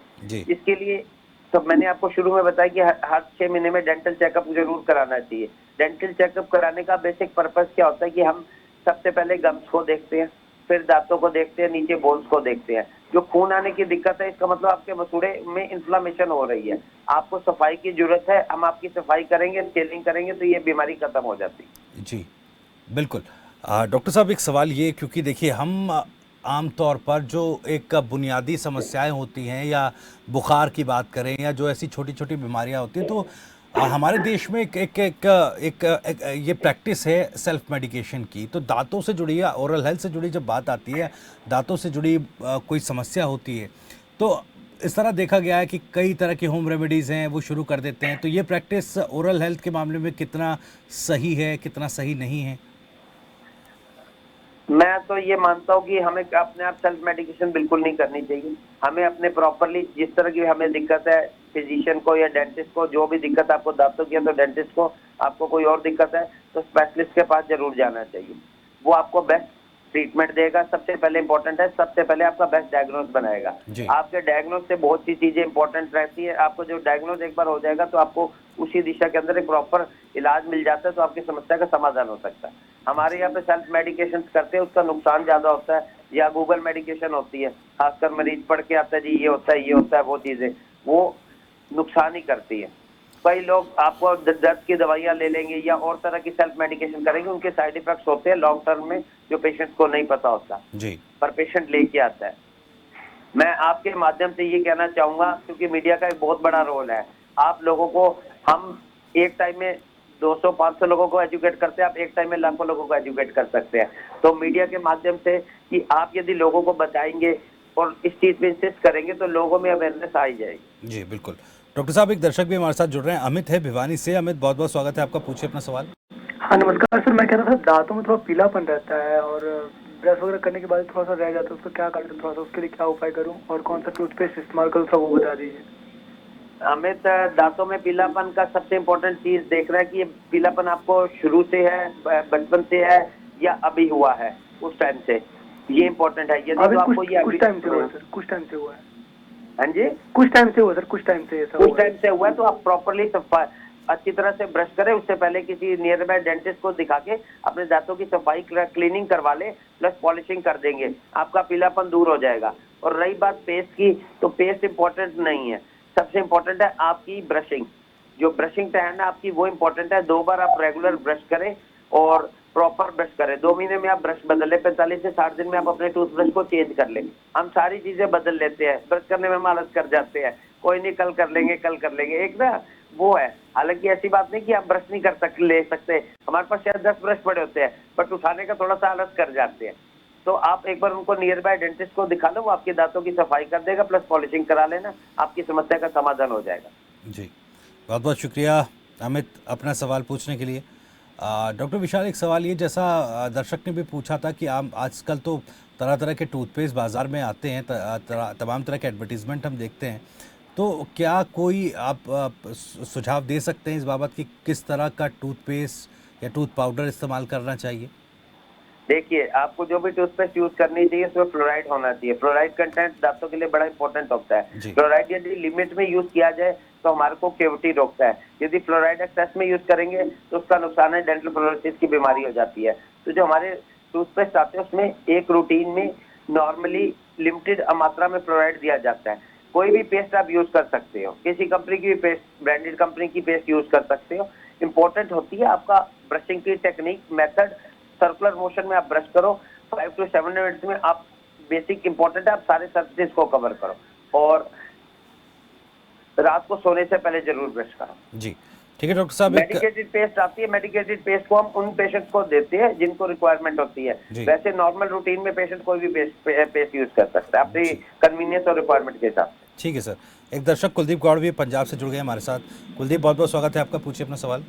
[SPEAKER 3] इसके लिए तो मैंने आपको शुरू में बताया कि हर 6 महीने में डेंटल चेकअप जरूर कराना चाहिए। डेंटल चेकअप कराने का बेसिक पर्पस क्या होता है कि हम सबसे पहले गम्स को देखते हैं, फिर दांतों को देखते हैं, नीचे बोन्स को देखते हैं। जो खून आने की दिक्कत है, इसका मतलब आपके मसूड़े में इन्फ्लामेशन हो रही है, आपको सफाई की जरूरत है। हम आपकी सफाई करेंगे, स्केलिंग करेंगे तो ये बीमारी खत्म हो जाती है।
[SPEAKER 2] जी बिल्कुल। डॉक्टर साहब, एक सवाल ये, क्योंकि देखिए हम आमतौर पर जो एक बुनियादी समस्याएं होती हैं, या बुखार की बात करें या जो ऐसी छोटी छोटी बीमारियां होती हैं, तो हमारे देश में एक ये प्रैक्टिस है सेल्फ मेडिकेशन की। तो दांतों से जुड़ी या ओरल हेल्थ से जुड़ी जब बात आती है, दांतों से जुड़ी कोई समस्या होती है, तो इस तरह देखा गया है कि कई तरह की होम रेमेडीज़ हैं वो शुरू कर देते हैं। तो ये प्रैक्टिस ओरल हेल्थ के मामले में कितना सही है, कितना सही नहीं है?
[SPEAKER 3] मैं तो ये मानता हूँ कि हमें अपने आप सेल्फ मेडिकेशन बिल्कुल नहीं करनी चाहिए। हमें अपने प्रॉपरली, जिस तरह की हमें दिक्कत है, फिजिशियन को या डेंटिस्ट को जो भी दिक्कत आपको दांतों की है तो डेंटिस्ट को, आपको कोई और दिक्कत है तो स्पेशलिस्ट के पास जरूर जाना चाहिए। वो आपको बेस्ट ट्रीटमेंट देगा। सबसे पहले इंपॉर्टेंट है, सबसे पहले आपका बेस्ट डायग्नोज बनाएगा। आपके डायग्नोज से बहुत सी चीजें इंपॉर्टेंट रहती है। आपको जो डायग्नोज एक बार हो जाएगा तो आपको उसी दिशा के अंदर एक प्रॉपर इलाज मिल जाता है, तो आपकी समस्या का समाधान हो सकता है। हमारे यहाँ पे सेल्फ मेडिकेशन करते हैं, उसका नुकसान ज्यादा होता है, या गूगल मेडिकेशन होती है, खासकर मरीज पढ़ के आता है जी ये होता है, ये होता है, वो चीजें वो नुकसान ही करती है। कई लोग आपको दर्द की दवाइयां ले लेंगे या और तरह की सेल्फ मेडिकेशन करेंगे, उनके साइड इफेक्ट्स होते हैं लॉन्ग टर्म में, जो पेशेंट को नहीं पता होता
[SPEAKER 2] जी, पर
[SPEAKER 3] पेशेंट लेके आता है। मैं आपके माध्यम से ये कहना चाहूंगा, क्योंकि मीडिया का एक बहुत बड़ा रोल है, आप लोगों को, हम एक टाइम में 200-500 लोगों को एजुकेट करते हैं, आप एक टाइम में लाखों लोगों को एजुकेट कर सकते हैं। तो मीडिया के माध्यम से कि आप यदि लोगों को बताएंगे और इस चीज पे इंसिस्ट करेंगे तो लोगों में अवेयरनेस आ ही जाएगी।
[SPEAKER 2] जी बिल्कुल। डॉक्टर साहब, एक दर्शक भी हमारे साथ जुड़ रहे हैं, अमित है भिवानी से। अमित, बहुत बहुत स्वागत है आपका, पूछिए अपना सवाल।
[SPEAKER 6] हाँ नमस्कार सर, मैं कह रहा था दांतों में थोड़ा पीलापन रहता है और ब्रश वगैरह करने के बाद थोड़ा सा रह जाता है, उसको क्या करूँ, थोड़ा सा उसके लिए क्या उपाय करूँ और कौन सा टूथपेस्ट इस्तेमाल करूँ, सब वो बता दीजिए।
[SPEAKER 3] अमित, दांतों में पीलापन का सबसे इम्पोर्टेंट चीज देखना है कि ये पीलापन आपको शुरू से है, बचपन से है, या अभी हुआ है उस टाइम से, ये इम्पोर्टेंट है। यदि तो आपको ये
[SPEAKER 6] कुछ टाइम से हुआ है सर, कुछ टाइम से हुआ है।
[SPEAKER 3] हाँ जी,
[SPEAKER 6] कुछ टाइम से हुआ सर, कुछ टाइम से
[SPEAKER 3] हुआ है, तो आप प्रॉपरली अच्छी तरह से ब्रश करें। उससे पहले किसी नियर बाय डेंटिस्ट को दिखा के अपने दांतों की सफाई, क्लीनिंग करवा ले, प्लस पॉलिशिंग कर देंगे, आपका पीलापन दूर हो जाएगा। और रही बात पेस्ट की, तो पेस्ट इम्पोर्टेंट नहीं है, सबसे इम्पोर्टेंट है आपकी ब्रशिंग। जो ब्रशिंग टाइम है आपकी वो इम्पोर्टेंट है। 2 बार आप रेगुलर ब्रश करें और प्रॉपर ब्रश करें। 2 महीने में आप ब्रश बदले, 45 से 60 दिन में आप अपने टूथब्रश को चेंज कर लें। हम सारी चीजें बदल लेते हैं, ब्रश करने में हम आलस कर जाते हैं, कोई नहीं कल कर लेंगे, कल कर लेंगे, एक ना वो है। हालांकि ऐसी बात नहीं कि आप ब्रश नहीं ले सकते, हमारे पास शायद 10 ब्रश पड़े होते हैं, बट उठाने का थोड़ा सा आलस कर जाते हैं। तो आप एक बार उनको नियर बाय डेंटिस्ट को दिखा लो, वो आपके दांतों की सफाई कर देगा, प्लस पॉलिशिंग करा लेना, आपकी समस्या का समाधान हो जाएगा।
[SPEAKER 2] जी, बहुत बहुत शुक्रिया अमित अपना सवाल पूछने के लिए। डॉक्टर विशाल, एक सवाल ये, जैसा दर्शक ने भी पूछा था कि आजकल तो तरह तरह के टूथपेस्ट बाज़ार में आते हैं, तमाम तरह के एडवर्टीज़मेंट हम देखते हैं, तो क्या कोई आप सुझाव दे सकते हैं इस बाबत कि किस तरह का टूथपेस्ट या टूथ पाउडर इस्तेमाल करना चाहिए?
[SPEAKER 3] देखिए, आपको जो भी टूथपेस्ट यूज करनी चाहिए उसमें फ्लोराइड होना चाहिए। फ्लोराइड कंटेंट दांतों के लिए बड़ा इंपॉर्टेंट होता है। फ्लोराइड यदि लिमिट में यूज किया जाए तो हमारे को कैविटी रोकता है। यदि फ्लोराइड एक्सेस में यूज करेंगे तो उसका नुकसान है, डेंटल फ्लोरोसिस की बीमारी हो जाती है। तो जो हमारे टूथपेस्ट आते हैं उसमें एक रूटीन में नॉर्मली लिमिटेड मात्रा में फ्लोराइड दिया जाता है। कोई भी पेस्ट आप यूज कर सकते हो, किसी कंपनी की भी पेस्ट, ब्रांडेड कंपनी की पेस्ट यूज कर सकते हो। इंपॉर्टेंट होती है आपका ब्रशिंग की टेक्निक, मेथड। सर्कुलर मोशन में आप ब्रश करो, 5 to 7 मिनट्स में आप, बेसिक इंपॉर्टेंट है, आप सारे सर्फेस को कवर करो और रात को सोने से पहले जरूर ब्रश करो।
[SPEAKER 2] जी, ठीक है डॉक्टर साहब।
[SPEAKER 3] मेडिकेटेड पेस्ट आती है, मेडिकेटेड पेस्ट को हम उन पेशेंट्स को देते हैं जिनको रिक्वायरमेंट होती है। वैसे नॉर्मल रूटीन में पेशेंट कोई भी पेस्ट यूज कर सकता है अपनी कन्वीनियंस और रिक्वायरमेंट के हिसाब से।
[SPEAKER 2] ठीक है सर। एक दर्शक कुलदीप गौड़ भी पंजाब से जुड़ गए हमारे साथ। कुलदीप, बहुत बहुत स्वागत है आपका, पूछिए अपना सवाल।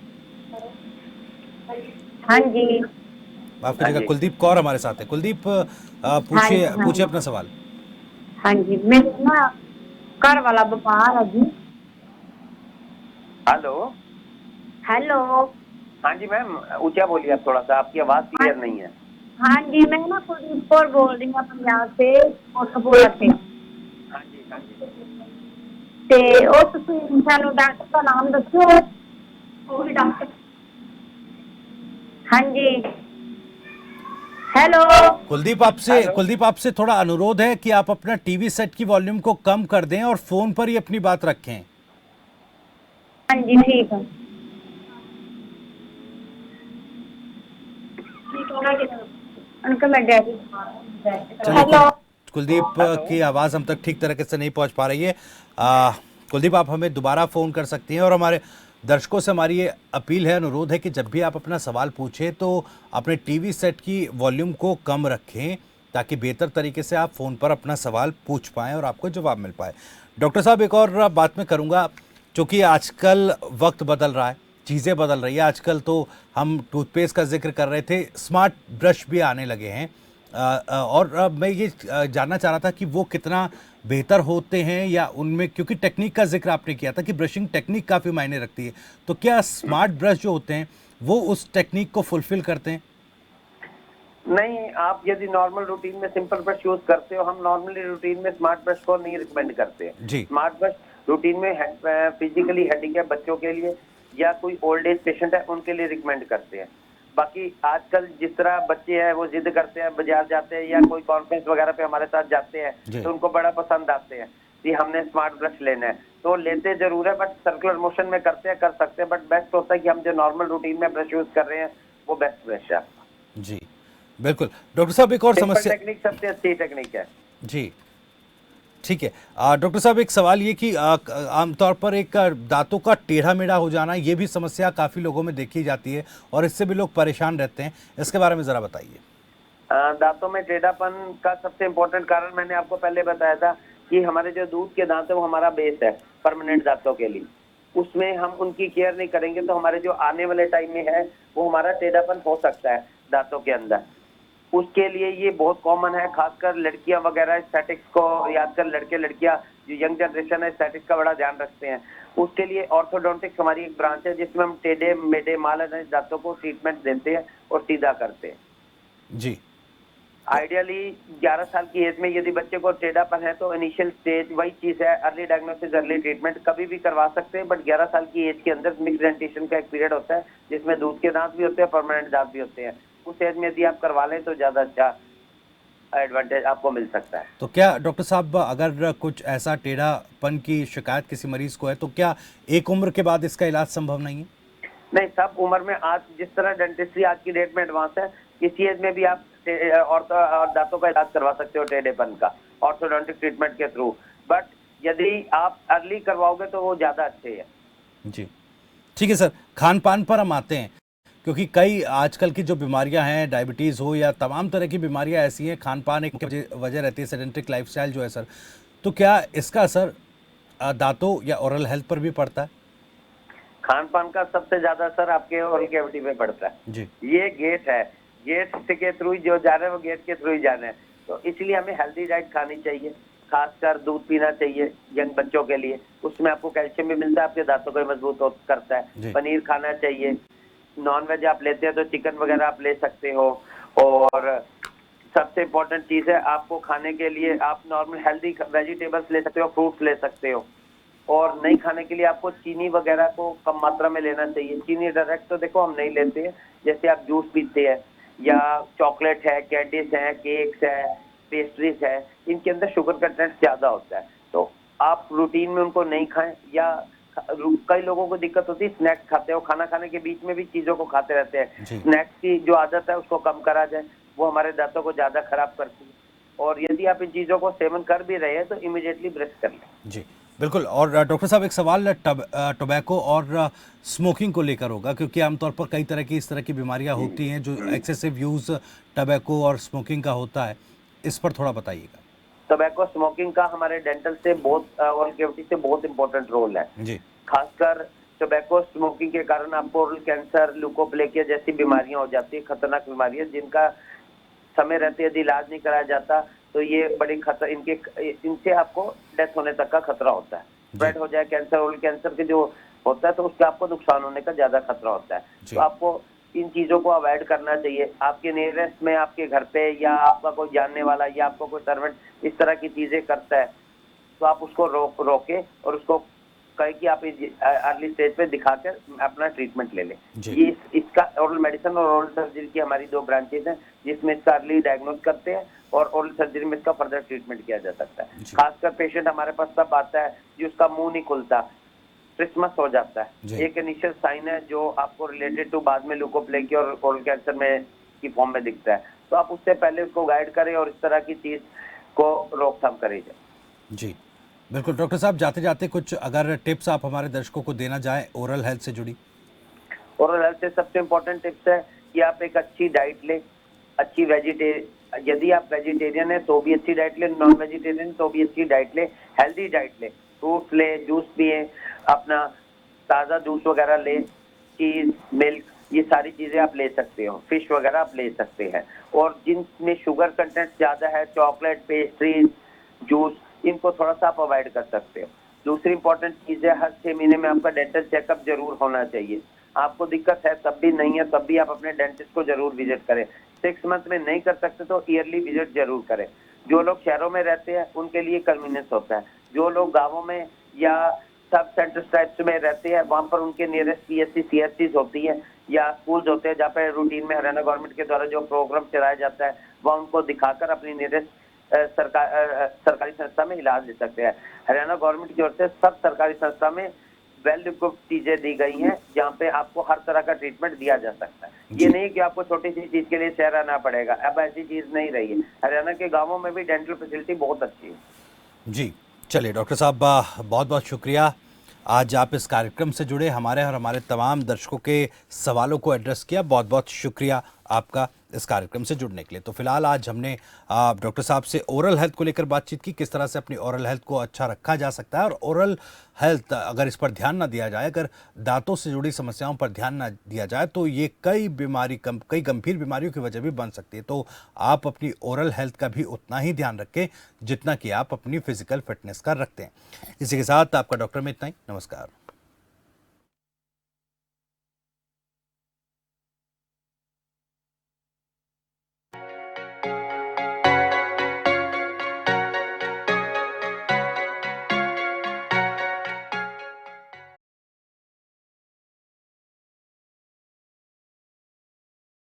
[SPEAKER 9] हाँ जी,
[SPEAKER 2] माफ करिएगा, कुलदीप कौर हमारे साथ है। कुलदीप, पूछिए अपना सवाल।
[SPEAKER 9] हाँ जी, मेरे ना घर वाला व्यापार है जी।
[SPEAKER 3] Hello
[SPEAKER 9] hello.
[SPEAKER 3] हाँ जी मैम, ऊंचा बोलिए आप थोड़ा सा, आपकी आवाज क्लियर नहीं है।
[SPEAKER 9] हाँ जी, मैं ना कुलदीप कौर बोल रही हूँ पंजाब से, कोटकपूरा से।
[SPEAKER 3] हाँ जी, हाँ जी।
[SPEAKER 9] ते ओ तुसी सानू डॉक्टर का नाम दसो। ओही डॉक्टर। हाँ जी, हेलो।
[SPEAKER 2] कुलदीप आपसे थोड़ा अनुरोध है कि आप अपना टीवी सेट की वॉल्यूम को कम कर दें और फोन पर ही अपनी बात रखें।
[SPEAKER 9] हाँ जी, ठीक है। उनका मैं डैडी। हेलो
[SPEAKER 2] कुलदीप की आवाज़ हम तक ठीक तरीके से नहीं पहुंच पा रही है। कुलदीप, आप हमें दोबारा फ़ोन कर सकती हैं और हमारे दर्शकों से हमारी ये अपील है, अनुरोध है कि जब भी आप अपना सवाल पूछें तो अपने टीवी सेट की वॉल्यूम को कम रखें ताकि बेहतर तरीके से आप फ़ोन पर अपना सवाल पूछ पाएँ और आपको जवाब मिल पाए। डॉक्टर साहब, एक और बात मैं करूँगा, चूँकि आजकल वक्त बदल रहा है, चीज़ें बदल रही है। आजकल तो हम टूथपेस्ट का जिक्र कर रहे थे, स्मार्ट ब्रश भी आने लगे हैं। और मैं ये जानना चाह रहा था कि वो कितना बेहतर होते हैं या उनमें, क्योंकि टेक्निक का जिक्र आपने किया था कि ब्रशिंग टेक्निक काफ़ी मायने रखती है, तो क्या स्मार्ट ब्रश जो होते हैं वो उस टेक्निक को फुलफिल करते हैं?
[SPEAKER 3] नहीं, आप यदि नॉर्मल रूटीन में सिंपल ब्रश यूज करते हो, हम नॉर्मली रूटीन में स्मार्ट ब्रश को नहीं रिकमेंड करते हैं। स्मार्ट ब्रश रूटीन में फिजिकली हैंडीकैप बच्चों के लिए या कोई ओल्ड एज पेशेंट है उनके लिए रिकमेंड करते हैं। बाकी आजकल जिस तरह बच्चे हैं वो जिद करते हैं, बाजार जाते हैं या कोई कॉन्फ्रेंस वगैरह पे हमारे साथ जाते हैं तो उनको बड़ा पसंद आते हैं कि हमने स्मार्ट ब्रश लेना है, तो लेते जरूर है, बट सर्कुलर मोशन में करते हैं, कर सकते हैं, बट बेस्ट होता है कि हम जो नॉर्मल रूटीन में ब्रश यूज कर रहे हैं वो बेस्ट ब्रश है।
[SPEAKER 2] जी बिल्कुल। डॉक्टर साहब, एक और समस्या,
[SPEAKER 3] टेक्निक सबसे अच्छी टेक्निक है।
[SPEAKER 2] जी ठीक है। डॉक्टर साहब, एक सवाल ये कि आमतौर पर एक दांतों का टेढ़ा मेढ़ा हो जाना, ये भी समस्या काफ़ी लोगों में देखी जाती है और इससे भी लोग परेशान रहते हैं, इसके बारे में ज़रा बताइए।
[SPEAKER 3] दांतों में टेढ़ापन का सबसे इम्पोर्टेंट कारण मैंने आपको पहले बताया था कि हमारे जो दूध के दांत है वो हमारा बेस है परमानेंट दांतों के लिए। उसमें हम उनकी केयर नहीं करेंगे तो हमारे जो आने वाले टाइम में है वो हमारा टेढ़ापन हो सकता है दांतों के अंदर। उसके लिए ये बहुत कॉमन है, खासकर लड़कियां वगैरह एस्थेटिक्स को, आजकल लड़के लड़कियां जो यंग जनरेशन है एस्थेटिक्स का बड़ा ध्यान रखते हैं। उसके लिए ऑर्थोडोंटिक्स हमारी एक ब्रांच है जिसमें हम टेढ़े मेढ़े माल दांतों को ट्रीटमेंट देते हैं और सीधा करते हैं।
[SPEAKER 2] जी,
[SPEAKER 3] आइडियली 11 साल की एज में यदि बच्चे को टेढ़ापन है तो इनिशियल स्टेज वही चीज है, अर्ली डायग्नोसिस अर्ली ट्रीटमेंट कभी भी करवा सकते हैं, बट 11 साल की एज के अंदर मिक्स डेंटेशन का एक पीरियड होता है जिसमें दूध के दांत भी होते हैं, परमानेंट दांत भी होते हैं। उस एज में यदि आप करवा लें तो ज्यादा अच्छा एडवांटेज आपको मिल सकता है।
[SPEAKER 2] तो क्या डॉक्टर साहब, अगर कुछ ऐसा टेढ़ापन की शिकायत किसी मरीज को है तो क्या एक उम्र के बाद इसका इलाज संभव नहीं है?
[SPEAKER 3] नहीं, सब उम्र में, आज जिस तरह डेंटिस्ट्री आज की डेट में एडवांस है, किसी एज में भी आप और दांतों का इलाज करवा सकते हो टेढ़ेपन का ऑर्थोडोंटिक ट्रीटमेंट के थ्रू, बट यदि आप अर्ली करवाओगे तो वो ज्यादा अच्छे है।
[SPEAKER 2] जी ठीक है सर। खान पान पर हम आते हैं, क्योंकि कई आजकल की जो बीमारियां हैं, डायबिटीज़ हो या तमाम तरह की बीमारियां ऐसी हैं, खान पान एक वजह रहती है, सेडेंट्रिक लाइफस्टाइल जो है सर, तो क्या इसका असर दांतों या ओरल हेल्थ पर भी पड़ता है?
[SPEAKER 3] खान पान का सबसे ज्यादा असर आपके ओरल कैविटी पे पड़ता है
[SPEAKER 2] जी।
[SPEAKER 3] ये गेट है, गेट के थ्रू जो जा रहे हैं वो गेट के थ्रू ही जा रहे हैं। तो इसलिए हमें हेल्दी डाइट खानी चाहिए, खासकर दूध पीना चाहिए यंग बच्चों के लिए, उसमें आपको कैल्शियम भी मिलता है, आपके दांतों को मजबूत करता है। पनीर खाना चाहिए, नॉन वेज आप लेते हैं तो चिकन वगैरह आप ले सकते हो। और सबसे इम्पोर्टेंट चीज है आपको खाने के लिए, आप नॉर्मल हेल्दी वेजिटेबल्स ले सकते हो, फ्रूट्स ले सकते हो। और नहीं खाने के लिए आपको चीनी वगैरह को कम मात्रा में लेना चाहिए। चीनी डायरेक्ट तो देखो हम नहीं लेते हैं, जैसे आप जूस पीते हैं या चॉकलेट है, कैंडीज है, केक्स है, पेस्ट्रीज है, इनके अंदर शुगर कंटेंट ज्यादा होता है, तो आप रूटीन में उनको नहीं खाएं। या कई लोगों को दिक्कत होती है स्नैक्स खाते हो, खाना खाने के बीच में भी चीजों को खाते रहते हैं। स्नैक्स की जो आदत है उसको कम करा जाए, वो हमारे दांतों को ज्यादा खराब करती है। और यदि आप इन चीजों को सेवन कर भी रहे हैं तो इमीडिएटली ब्रश कर लें।
[SPEAKER 2] जी बिल्कुल। और डॉक्टर साहब, एक सवाल टोबैको और स्मोकिंग को लेकर होगा, क्योंकि आमतौर पर कई तरह की इस तरह की बीमारियां होती हैं जो एक्सेसिव यूज टोबैको और स्मोकिंग का होता है, इस पर थोड़ा बताइएगा।
[SPEAKER 3] टोबैको स्मोकिंग का हमारे डेंटल से बहुत ओरल कैविटी से बहुत इंपॉर्टेंट रोल है
[SPEAKER 2] जी।
[SPEAKER 3] खासकर टोबैको स्मोकिंग के कारण आपको ओरल कैंसर, ल्यूकोप्लेकिया जैसी बीमारियां हो जाती है, खतरनाक बीमारियां जिनका समय रहते यदि इलाज नहीं कराया जाता तो ये बड़ी खतर इनसे आपको डेथ होने तक का खतरा होता है। स्प्रेड हो जाए कैंसर, ओरल कैंसर के जो होता है तो उसका आपको नुकसान होने का ज्यादा खतरा होता है। तो आपको इन चीजों को अवॉइड करना चाहिए। आपके नियरेस्ट में, आपके घर पे या आपका कोई जानने वाला या आपको कोई सर्वेंट इस तरह की चीजें करता है तो आप उसको रोके और उसको कहे कि आप अर्ली स्टेज पे दिखाकर अपना ट्रीटमेंट ले लें। ये इसका ओरल मेडिसिन और ओरल सर्जरी की हमारी 2 ब्रांचेज हैं जिसमें इसका अर्ली डायग्नोज करते हैं और ओरल सर्जरी में इसका फर्दर ट्रीटमेंट किया जा सकता है। खासकर पेशेंट हमारे पास तब आता है जिसका मुंह नहीं खुलता, क्रिसमस हो जाता है, एक इनिशियल साइन है जो आपको रिलेटेड टू बाद में ल्यूकोप्लेकिया और ओरल कैंसर में की फॉर्म में दिखता है। तो आप उससे पहले उसको गाइड करें और इस तरह की चीज को रोकथाम करें।
[SPEAKER 2] जी बिल्कुल। डॉक्टर साहब, जाते जाते कुछ अगर टिप्स आप हमारे दर्शकों को देना चाहें ओरल हेल्थ से जुड़ी।
[SPEAKER 3] ओरल हेल्थ से सबसे इम्पोर्टेंट टिप्स है कि आप एक अच्छी डाइट लें, अच्छी यदि आप वेजिटेरियन है तो भी अच्छी डाइट लें, नॉन वेजिटेरियन तो भी अच्छी डाइट लें, हेल्दी डाइट लें, फ्रूट्स लें, जूस पिए, अपना ताज़ा जूस वगैरह लें, चीज़, मिल्क, ये सारी चीज़ें आप ले सकते हो, फिश वगैरह आप ले सकते हैं। और जिनमें शुगर कंटेंट ज़्यादा है, चॉकलेट, पेस्ट्रीज, जूस, इनको थोड़ा सा आप अवॉइड कर सकते हो। दूसरी इंपॉर्टेंट चीज़ है हर 6 महीने में आपका डेंटल चेकअप जरूर होना चाहिए। आपको दिक्कत है तब भी नहीं है तब भी आप अपने डेंटिस्ट को जरूर विजिट करें। 6 मंथ में नहीं कर सकते तो ईयरली विजिट जरूर करें। जो लोग शहरों में रहते हैं उनके लिए कन्वीनियंस होता है, जो लोग गाँवों में या सब सेंटर टाइप्स में रहते हैं वहाँ पर उनके नियरेस्ट PSC CSCs होती है या स्कूल्स होते हैं जहाँ पे रूटीन में हरियाणा गवर्नमेंट के द्वारा जो प्रोग्राम चलाया जाता है वहाँ उनको दिखाकर अपनी नियरेस्ट सरकारी संस्था में इलाज ले सकते हैं। हरियाणा गवर्नमेंट की ओर से सब सरकारी संस्था में वेल इक्विप्ड चीजें दी गई हैं जहाँ पे आपको हर तरह का ट्रीटमेंट दिया जा सकता है। ये नहीं कि आपको छोटी सी चीज के लिए शहर आना पड़ेगा, अब ऐसी चीज नहीं रही है। हरियाणा के गाँवों में भी डेंटल फैसिलिटी बहुत अच्छी है।
[SPEAKER 2] जी चलिए डॉक्टर साहब, बहुत बहुत शुक्रिया, आज आप इस कार्यक्रम से जुड़े, हमारे और हमारे तमाम दर्शकों के सवालों को एड्रेस किया। बहुत बहुत शुक्रिया आपका इस कार्यक्रम से जुड़ने के लिए। तो फिलहाल आज हमने डॉक्टर साहब से ओरल हेल्थ को लेकर बातचीत की, किस तरह से अपनी ओरल हेल्थ को अच्छा रखा जा सकता है और ओरल हेल्थ अगर इस पर ध्यान ना दिया जाए, अगर दांतों से जुड़ी समस्याओं पर ध्यान ना दिया जाए तो ये कई गंभीर बीमारियों की वजह भी बन सकती है। तो आप अपनी ओरल हेल्थ का भी उतना ही ध्यान रखें जितना कि आप अपनी फिजिकल फिटनेस का रखते हैं। इसी के साथ आपका डॉक्टर में इतना ही। नमस्कार।